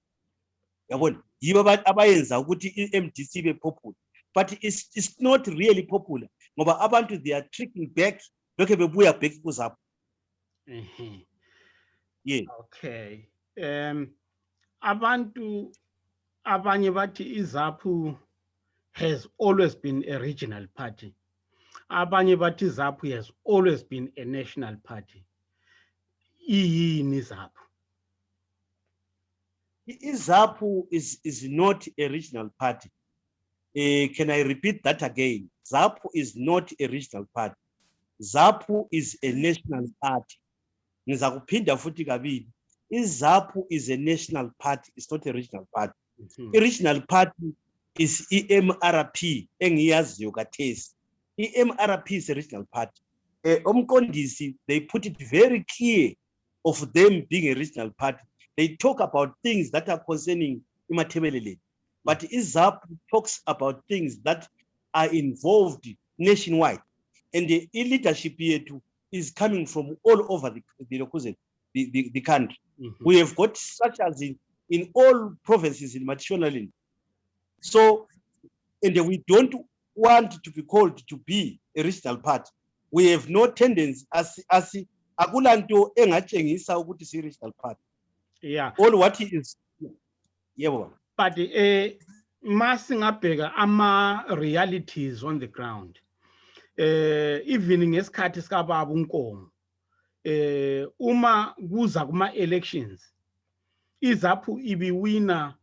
Yabona, yibo abayenza ukuthi iMDC be popular, but it's not really popular ngoba abantu they are tricking back, lokho bebuya back kuZAPU. Yeah. Okay. Abantu abanye bathi iZAPU has always been a regional party. Abanye bathi ZAPU has always been a national party. Iyini ZAPU? ZAPU is not a regional party. Can I repeat that again? ZAPU is not a regional party. ZAPU is a national party. Ngizakuphinda futhi kabili. ZAPU is a national party. It's not a regional party. A regional party is uMRP engiyaziyo kathesi. uMRP is a regional party. Umqondisi, they put it very clear of them being a regional party. They talk about things that are concerning imathebelele, but ZAPU talks about things that are involved nationwide, and the leadership here too is coming from all over the country. We have got such as in all provinces in Mashonaland. So, and we don't want to be called to be a regional party. We have no tendency as akulanto engatshengisa ukuthi si regional party. Yeah. All what he is. Yeah. But masingabheka ama realities on the ground. Even ngesikhathi sikababa uNkomo, uma kuza kuma elections, iZAPU ibiwina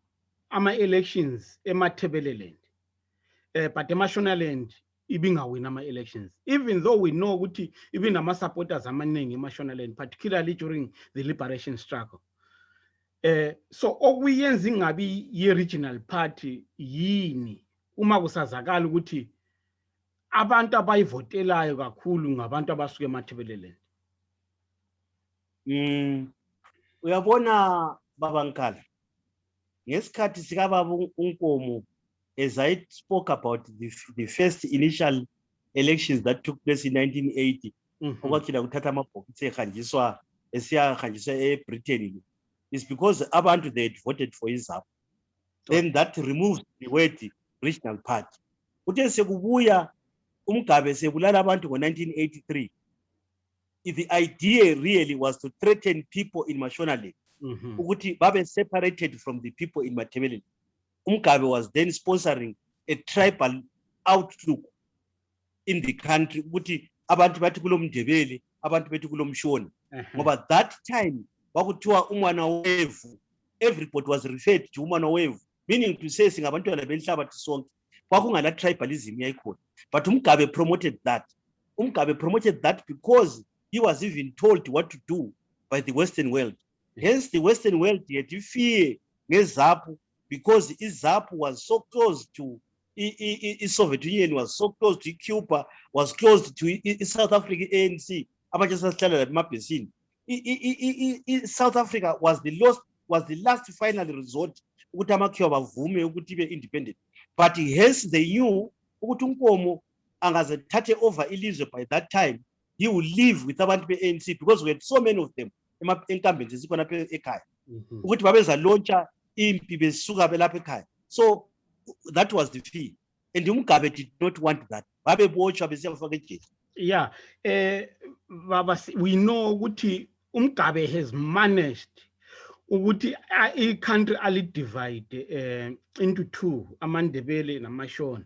ama elections eMathebeleland. But eMashonaland ibingawina ama elections. Even though we know ukuthi ibinama supporters amaningi eMashonaland, particularly during the liberation struggle. So okuyenza ingabi ye-regional party yini uma kusazakala ukuthi abantu abayivotelayo kakhulu ngabantu abasuke eMathebeleland? Uyabona baba Nkala, ngesikhathi sikababa uNkomo, as I spoke about the first initial elections that took place in 1980, okwakhila kuthatha amabhokisi ehanjiswa esiyahanjiswa eBritain, is because abantu they had voted for ZAPU. Then that removes the word regional party. Kuthe sekubuya uMgabe sebulala abantu ngo-1983. The idea really was to threaten people in Mashonaland, ukuthi babe separated from the people in Matabeleland. uMgabe was then sponsoring a tribal outlook in the country, ukuthi abantu bathi kulo Mndebele, abantu bethi kulo Mshona. Ngoba that time kwakuthiwa umwana wevu, everybody was referred to umwana wevu, meaning to say singabantwana benhlabathi sonke. Kwakungala tribalism yayikhona. But uMgabe promoted that. uMgabe promoted that because he was even told what to do by the Western world. Hence the Western world had fear ngeZAPU, because ZAPU was so close to Soviet Union, was so close to Cuba, was close to South Africa ANC. South Africa was the last final resort ukuthi amakhiwa bavume ukuthi be independent. But hence they knew ukuthi uNkomo angaze thathe over ilizwe by that time, he will live with abantu be-ANC, because we had so many of them enkambeni zikhona lapha ekhaya ukuthi babeza launcha impi besuka belapha ekhaya. So that was the fear, and uMgabe did not want that. Babebotshwa besiyafaka ejele. Yeah, Baba, we know ukuthi uMgabe has managed ukuthi i-country ali-divide into two, amaNdebele namashona.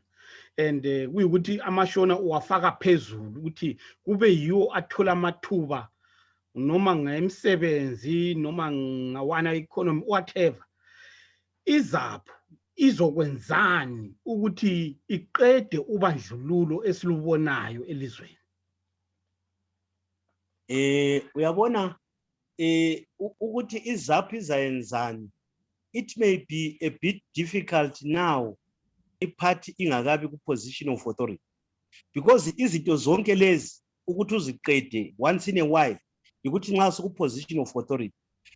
And kuyukuthi amashona uwafaka phezulu ukuthi kube yiwo athola amathuba noma ngemisebenzi noma ngawana economy, whatever. ZAPU izokwenzani ukuthi iqede ubandlululo esilubonayo elizweni? Uyabona ukuthi ZAPU izayenzani, it may be a bit difficult now iparty ingakabi ku-position of authority, because izinto zonke lezi ukuthi uziqede once in a while ukuthi nxa suku-position of authority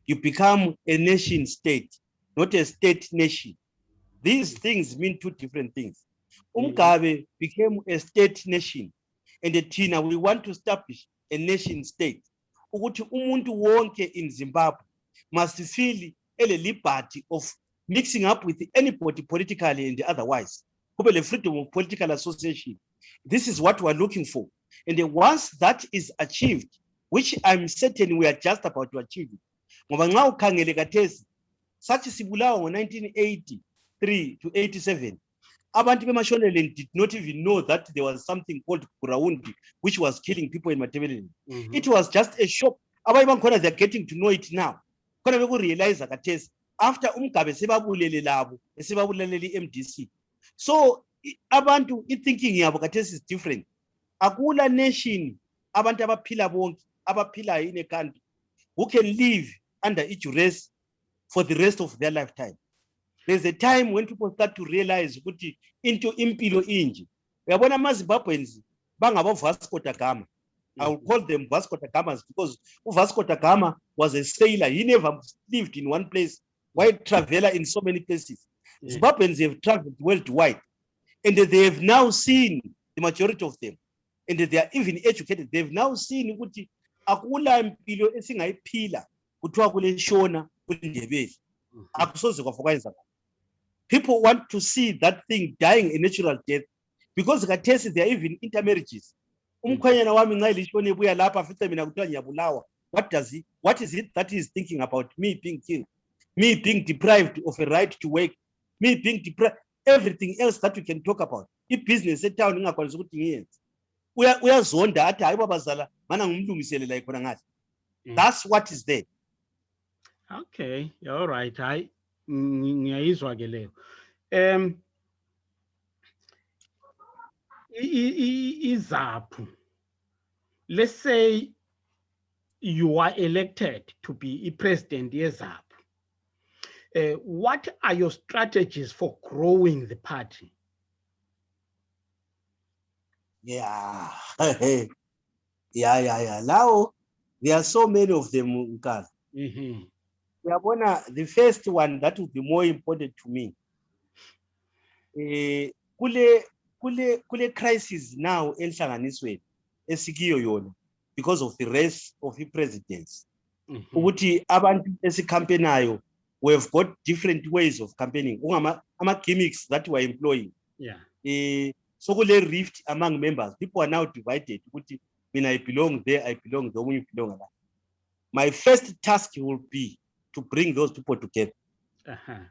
you become a nation state, not a state nation. These things mean two different things. uMgabe became a state nation, and thina we want to establish a nation state, ukuthi umuntu wonke in Zimbabwe must feel a liberty of mixing up with anybody politically and otherwise. The freedom of political association. This is what we're looking for. And once that is achieved, which I'm certain we are just about to achieve, such a Sibulawa in 1983 to 87, abantu beMashonaland did not even know that there was something called Kuraundi, which was killing people in Matabeleland. It was just a shock. They're getting to know it now. Realize after uMgabe sebabulele labo, sebabulele MDC. So abantu thinking yabo khathesi is different. Akula nation abantu abaphila bonke abaphila in a country who can live under each race for the rest of their lifetime. There's a time when people start to realize ukuthi into impilo inje. Uyabona amaZimbabweans bangabo Vasco da Gama. I will call them Vasco da Gamas because Vasco da Gama was a sailor. He never lived in one place. Why traveler in so many places? Zimbabweans have traveled worldwide, and they have now seen, the majority of them, and they are even educated. They've now seen ukuthi akula impilo esingayiphila kuthiwa kule Shona kuNdebele. Akusoze kwafoka. People want to see that thing dying a natural death, because khathesi there are even intermarriages. Umkhwenyana wami nxa lishone ebuya lapha fihle mina kuthiwa ngiyabulawa. What is it that he is thinking about me being killed, me being deprived of a right to work, me being deprived, everything else that we can talk about. If business town ingakwanisa ukuthi ngiyenze, uyazonda athi hayi babazala mana ngumlungiselela ikhona ngathi. That's what is there. Okay, all right. Hayi ngiyayizwa ke leyo. ZAPU, let's say you are elected to be a president ZAPU. What are your strategies for growing the party? Yeah. Yeah. Now, there are so many of them. the first one that would be more important to me. Kule crisis now enhlanganisweni esikiyo yona because of the race of the presidents. Ukuthi abantu esicampaignayo, we have got different ways of campaigning. Ama gimmicks that we are employing. Yeah. So kule rift among members. People are now divided. Ukuthi mina I belong there, I belong there, you belong there. My first task will be to bring those people together.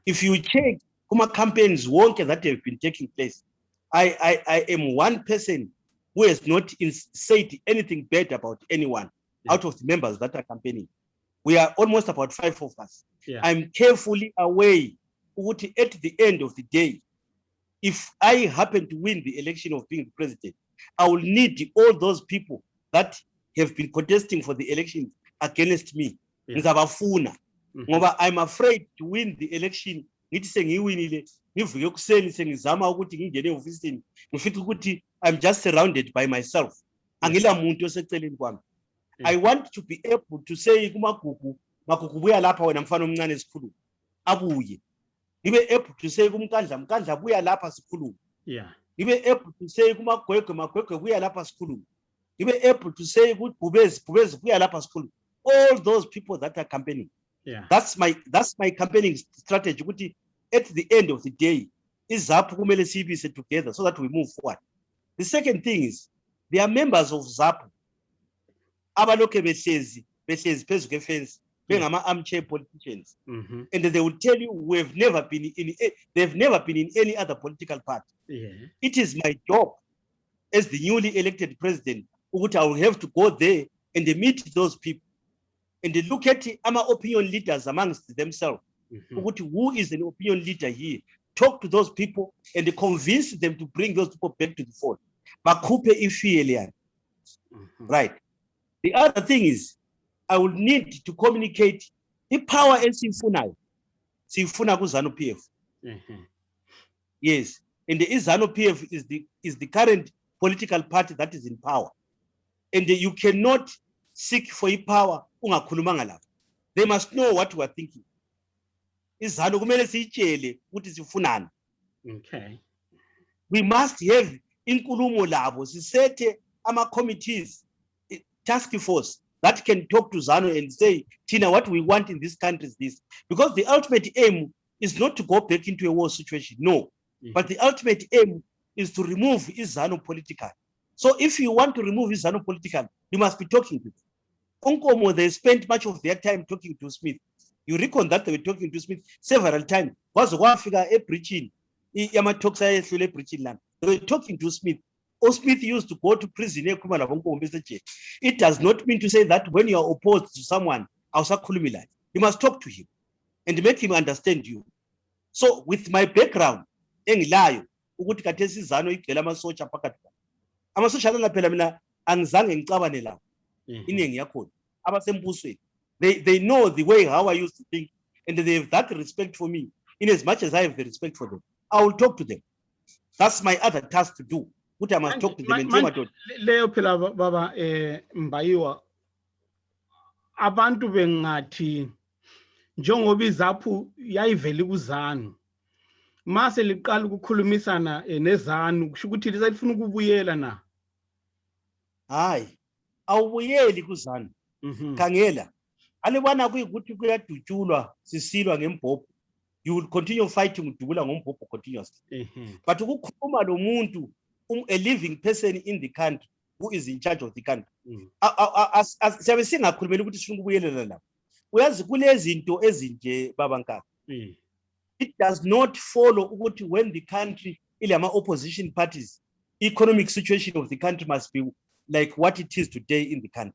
If you check kuma campaigns wonke that have been taking place, I am one person who has not said anything bad about anyone out of the members that are campaigning. We are almost about 5 of us. Yeah. I'm carefully aware at the end of the day, if I happen to win the election of being the president, I will need all those people that have been contesting for the elections against me. Ngizabafuna. Ngoba I'm afraid to win the election. Ngithi sengiwinile ngivuke ekuseni sengizama ukuthi ngingene eofisini ngifithi ukuthi I'm just surrounded by myself. Angila muntu oseceleni kwami. I want to be able to say kumagugu magugu buya lapha wena mfana omncane esikhulu abuye. Ngibe able to say kumkandla buya lapha sikhulu. Yeah. Ngibe able to say magwegwe buya lapha sikhulu. Ngibe able to say ukuthi bubezi buya lapha sikhulu. All those people that are campaigning. Yeah. That's my campaigning strategy. Ukuthi at the end of the day, ZAPU kumele siyibise together so that we move forward. The second thing is, there are members of ZAPU abaloke behlezi phezu kwefence bengama armchair politicians, and they will tell you they've never been in any other political party. Yeah. It is my job as the newly elected president ukuthi I will have to go there and meet those people and look at our opinion leaders amongst themselves. Who is an opinion leader here? Talk to those people and convince them to bring those people back to the fold. Right. The other thing is, I will need to communicate the power and sifuna ZANU-PF. Yes, and the ZANU-PF is the current political party that is in power, and you cannot seek for power. They must know what we are thinking. Okay. We must have inkulumo labo sisete ama committees, task force that can talk to ZANU and say, Tina, what we want in this country is this. Because the ultimate aim is not to go back into a war situation, no. But the ultimate aim is to remove ZANU political. So if you want to remove ZANU political, you must be talking to them. Onkomo, they spent much of their time talking to Smith. You reckon that they were talking to Smith several times. They were talking to Smith. Or Smith used to go to prison. It does not mean to say that when you are opposed to someone, you must talk to him and make him understand you. So with my background, they know the way how I used to think, and they have that respect for me. In as much as I have the respect for them, I will talk to them. That's my other task to do. What I must talk to them and say what. Leo phela baba Mbayiwa abantu bengathi njengoba iZAPU yayivela kuZANU mase liqala ukukhulumisana neZANU kusho ukuthi lisafuna ukubuyela na. Hayi awubuyeli kuZANU. Khangela alibana kuyikuthi kuyadutshulwa sisilwa ngembhobho, you will continue fighting udubula ngombhobho continuously. But ukukhuluma lo muntu a living person in the country who is in charge of the country, siyabe singakhulumeli ukuthi sifuna ukubuyelela lapho. Uyazi kulezinto ezinje baba Nkaka. It does not follow ukuthi when the country ilama opposition parties, economic situation of the country must be like what it is today in the country.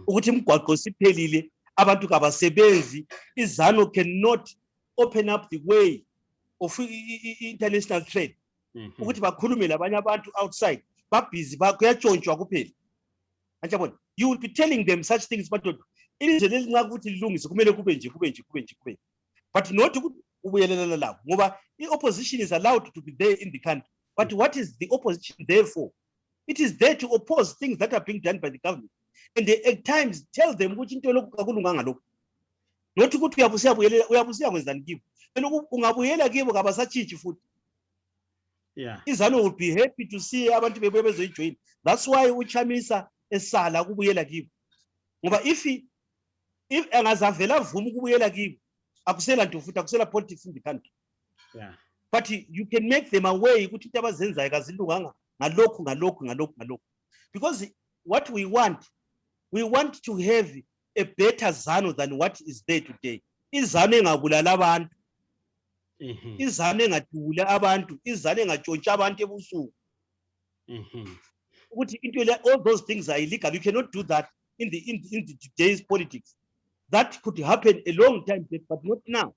Ukuthi imgwaqo siphelile, abantu kabasebenzi, iZANU cannot open up the way of international trade. Ukuthi bakhulume labanye abantu outside, babhizi kuyatshontshwa kuphela. Anjabona, you will be telling them such things, but ilizwe lelinxa ukuthi lilungise kumele kube nje. But not ukubuyelela lapho ngoba opposition is allowed to be there in the country. But what is the opposition there for? It is there to oppose things that are being done by the government. And they at times tell them which into lokhu akulunganga lokhu. not ukuthi uyabusiya kwenzani kibo. Ungabuyela kibo kabasatshintshi futhi. Yeah. Izanu will be happy to see abantu bebuye bezojoin. That's why uChamisa esala ukubuyela kibo. Ngoba if angazavela avuma ukubuyela kibo, akusela nto futhi akusela politics in the country. Yeah. But you can make them aware ukuthi into abazenzayo kazilunganga ngalokhu. Because what we want to have a better ZANU than what is there today. IZANU engabulala abantu. IZANU engadubula abantu, IZANU engatshontsha abantu ebusuku. Ukuthi into all those things are illegal. You cannot do that in today's politics. That could happen a long time back, but not now.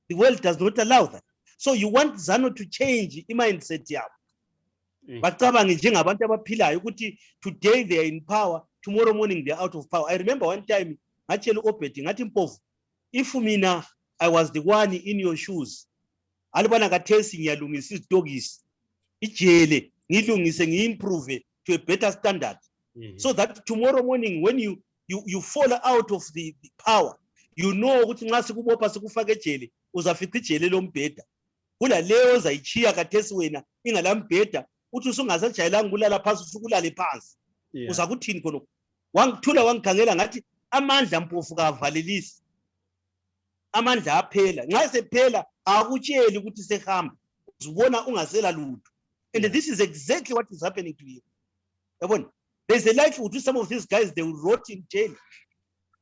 The world does not allow that. So you want ZANU to change i-mindset yabo. Bacabange njengabantu abaphilayo ukuthi today they are in power, tomorrow morning they are out of power. I remember one time ngatshela uObedi ngathi Mpofu, if mina I was the one in your shoes, alibana kathesi ngiyalungisa izitokisi ijele ngilungise ngiimprove to a better standard, so that tomorrow morning when you fall out of the power, you know ukuthi nxa sikubopha sikufaka ejele uzafica ijele lombheda kula leyo ozayichiya kathesi wena ingalambheda uthi usungasajayelanga ukulala phansi usukulale phansi. Uzakuthini khona? Wangithula wangikhangela ngathi amandla Mpofu kavalelisi, amandla aphela. Nxa sephela akutsheli ukuthi sehamba, uzibona ungasela lutho. And this is exactly what is happening to you. Yabona, there's a likelihood to some of these guys they will rot in jail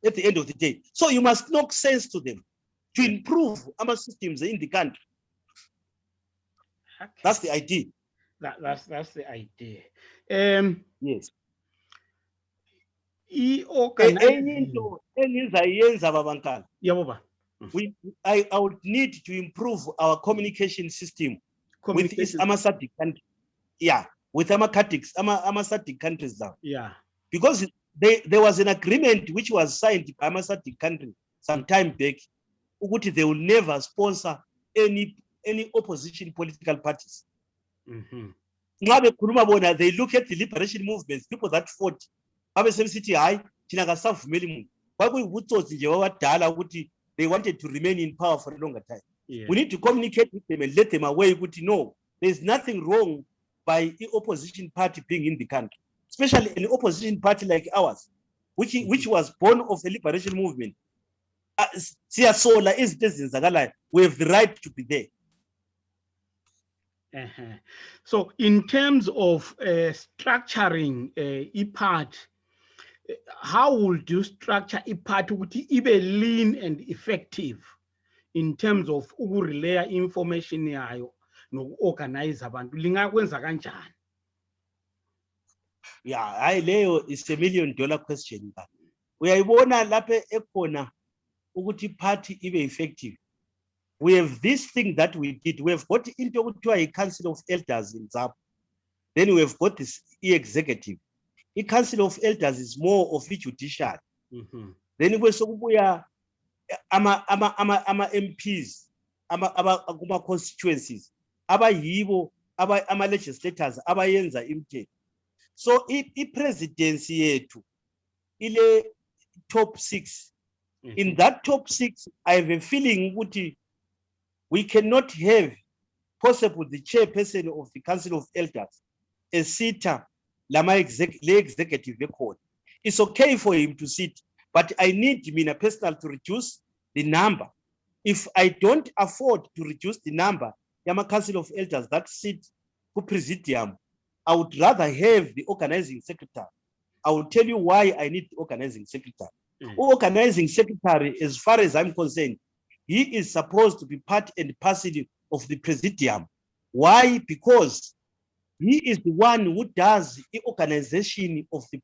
at the end of the day. So you must knock sense to them to improve our systems in the country. Okay. That's the idea. That's the idea. Yes. I would need to improve our communication system with our SADC countries. Yeah, with our SADC countries now. Yeah. Because there was an agreement which was signed by our SADC country some time back. They will never sponsor any opposition political parties. They look at the liberation movements, people that fought. They wanted to remain in power for a longer time. Yeah. We need to communicate with them and let them aware. No, there's nothing wrong by the opposition party being in the country, especially an opposition party like ours, which was born of a liberation movement. We have the right to be there. So in terms of structuring IPAT, how would you structure IPAT to be lean and effective in terms of relay information yayo no organize abantu lingakwenza kanjani? Yeah, leyo is $1 million question. Uyayibona lapha ekhona ukuthi party ibe effective. We have this thing that we did. We have got into a council of elders in ZAPU. Then we have got this executive. The council of elders is more of a judicial. Then we saw ama MPs, ama constituencies, ama legislators, abayenza imthetho. So presidency yethu ile top 6. In that top 6, I have a feeling ukuthi we cannot have possible the chairperson of the council of elders a sitter executive record. It's okay for him to sit, but I need Mina personal to reduce the number. If I don't afford to reduce the number, Yama Council of Elders that sit who presidium, I would rather have the organizing secretary. I will tell you why I need the organizing secretary. Organizing secretary, as far as I'm concerned, he is supposed to be part and parcel of the presidium. Why? Because he is the one who does the organization of the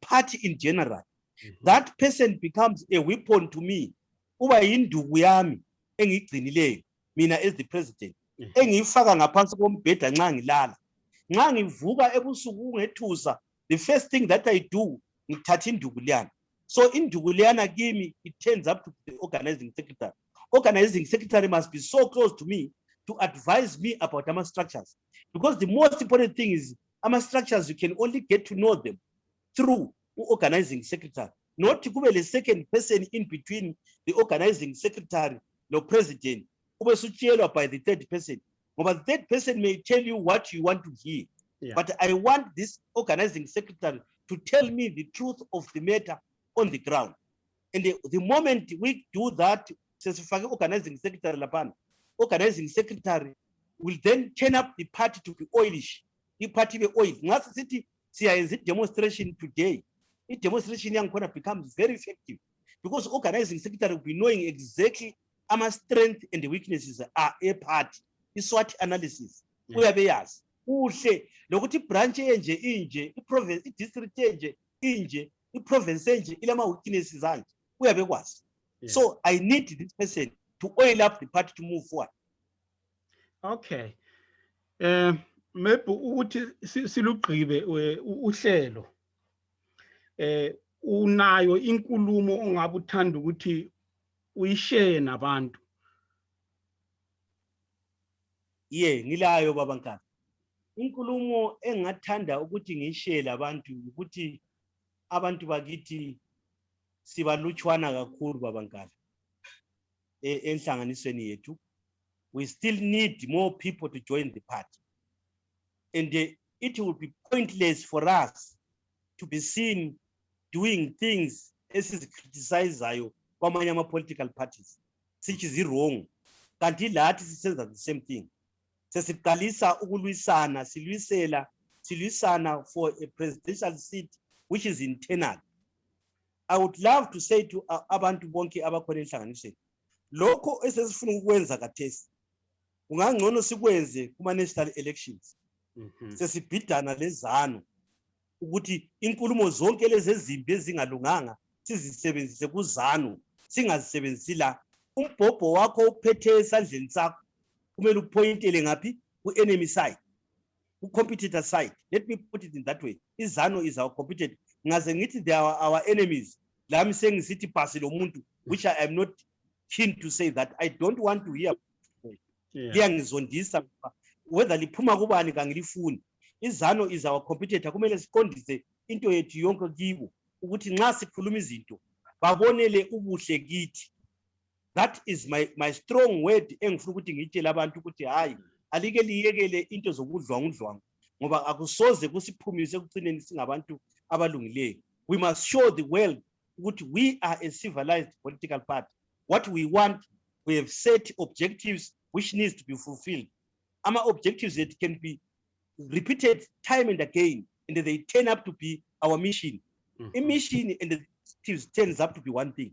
party in general. That person becomes a weapon to me. Uba yinduku yami engigcinileyo mina as the president. Engiyifaka ngaphansi kombheda nxa ngilala. Nxa ngivuka ebusuku ngethusa, the first thing that I do ngithatha induku liyana. So induku liyana kimi, it turns up to the organizing secretary. Organizing secretary must be so close to me to advise me about our structures. Because the most important thing is our structures, you can only get to know them through organizing secretary. not kube le second person in between the organizing secretary no president, ube sutshelwa by the third person. But the third person may tell you what you want to hear. Yeah. But I want this organizing secretary to tell me the truth of the matter on the ground. And the moment we do that, organizing secretary lapana, organizing secretary will then turn up the party to be oilish. The party be oil. Ngasi sithi siyayenza demonstration today. The demonstration yakhona becomes very effective because organizing secretary will be knowing exactly our strength and the weaknesses are a part. I-SWOT analysis. Uyabeyazi. Uhle lokuthi branch enje inje, i-province, i-district enje inje, i-province enje ilama weaknesses anje. Uyabekwazi. So I need this person to oil up the party to move forward. Okay. Maybe ukuthi silugqibe uhlelo. Unayo inkulumo ongabe uthanda ukuthi uyishare nabantu. Ngilayo babankana. Inkulumo engathanda ukuthi ngishare labantu ukuthi abantu bakithi sibalutshwana kakhulu babankana. Enhlanganisweni yethu. We still need more people to join the party. And it will be pointless for us to be seen doing things as is criticized kwamanye ama-political parties, which is wrong. Kanti lathi sisenza the same thing. Sesiqalisa ukulwisana, silwisana for a presidential seat which is internal. I would love to say to abantu bonke abakhona enhlanganisweni, lokho esesifuna ukwenza kathesi ungangcono sikwenze kuma-national elections. Sesibhidana lezano ukuthi inkulumo zonke lezi ezimbi ezingalunganga sizisebenzise kuzano, singazisebenzisi la. Umbhobho wakho uphethe esandleni sakho kumele upointele ngaphi? Ku-enemy side, ku-competitor side. Let me put it in that way. Izano is our competitor. Ngaze ngithi they are our enemies. Lami sengisithi phasi lo muntu, which I am not keen to say that. I don't want to hear. Liyangizondisa whether liphuma kubani kangilifuni. Izano is our competitor. Kumele siqondise into yethu yonke kibo ukuthi nxa sikhuluma izinto babonele ubuhle kithi. That is my strong word engifuna ukuthi ngitshele abantu ukuthi hayi alike liyekele into zokudlwangudlwanga ngoba akusoze kusiphumise ekucineni singabantu abalungileyo. We must show the world ukuthi we are a civilized political party. What we want, we have set objectives which needs to be fulfilled. Ama objectives that can be repeated time and again, and they turn up to be our mission. A mission and the objectives turns up to be one thing.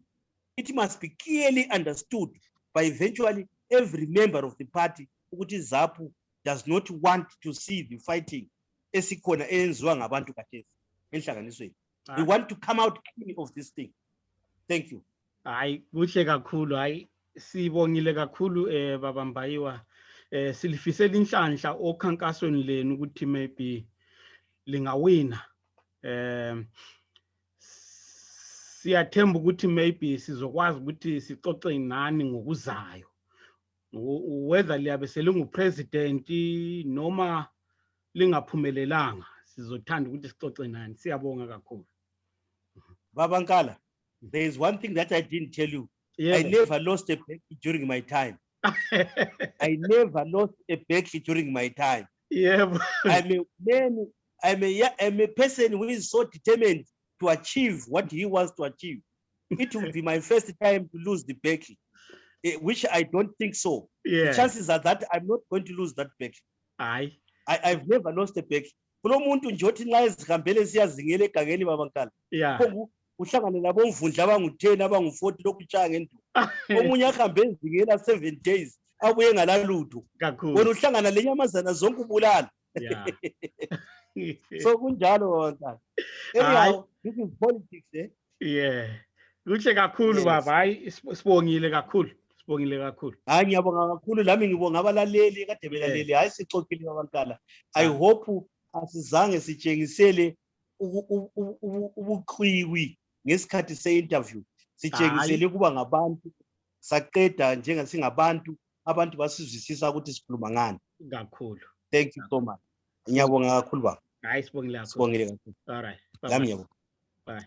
It must be clearly understood by virtually every member of the party ukuthi ZAPU does not want to see the fighting esikhona eyenziwa ngabantu kathesi enhlanganisweni. We want to come out clean of this thing. Thank you. Hayi kuhle kakhulu, hayi sibongile kakhulu baba Mbayiwa. Silifisela inhlanhla okhankasweni lenu ukuthi maybe lingawina. Siyathemba ukuthi maybe sizokwazi ukuthi sixoxe nani ngokuzayo. Whether liyabe selingu president noma lingaphumelelanga, sizothanda ukuthi sixoxe nani. Siyabonga kakhulu. Babankala, there is one thing that I didn't tell you. I never lost a bet during my time. I never lost a bet during my time. I'm a person who is so determined to achieve what he wants to achieve. It will be my first time to lose the bet, which I don't think so. The chances are that I'm not going to lose that bet. I've never lost a bet. Kulo muntu njothi nxa ezihambele siyazingela egangeni babankala. Uhlangane labo mvundla abangu10 abangu40 lokutshaya ngenduku. Omunye ahambe ezingela 7 days abuye ngalalutho. Wena uhlangana lenyamazana zonke ubulala. So kunjalo babankala. Anyhow, this is politics, Kuhle kakhulu baba, hayi sibongile kakhulu. Sibongile kakhulu. Hayi ngiyabonga kakhulu, lami ngibonga abalaleli kade belaleli. Hayi sixoxile babankala. I hope asizange sitshengisele ubuqhiwi ngesikhathi se-interview. Sitshengisele kuba ngabantu saqeda njengasingabantu abantu basizwisisa ukuthi sikhuluma ngani kakhulu. Thank you so much. Ngiyabonga kakhulu baba. Hayi sibongile kakhulu. Sibongile kakhulu. All right. Lami ngiyabonga. Bye.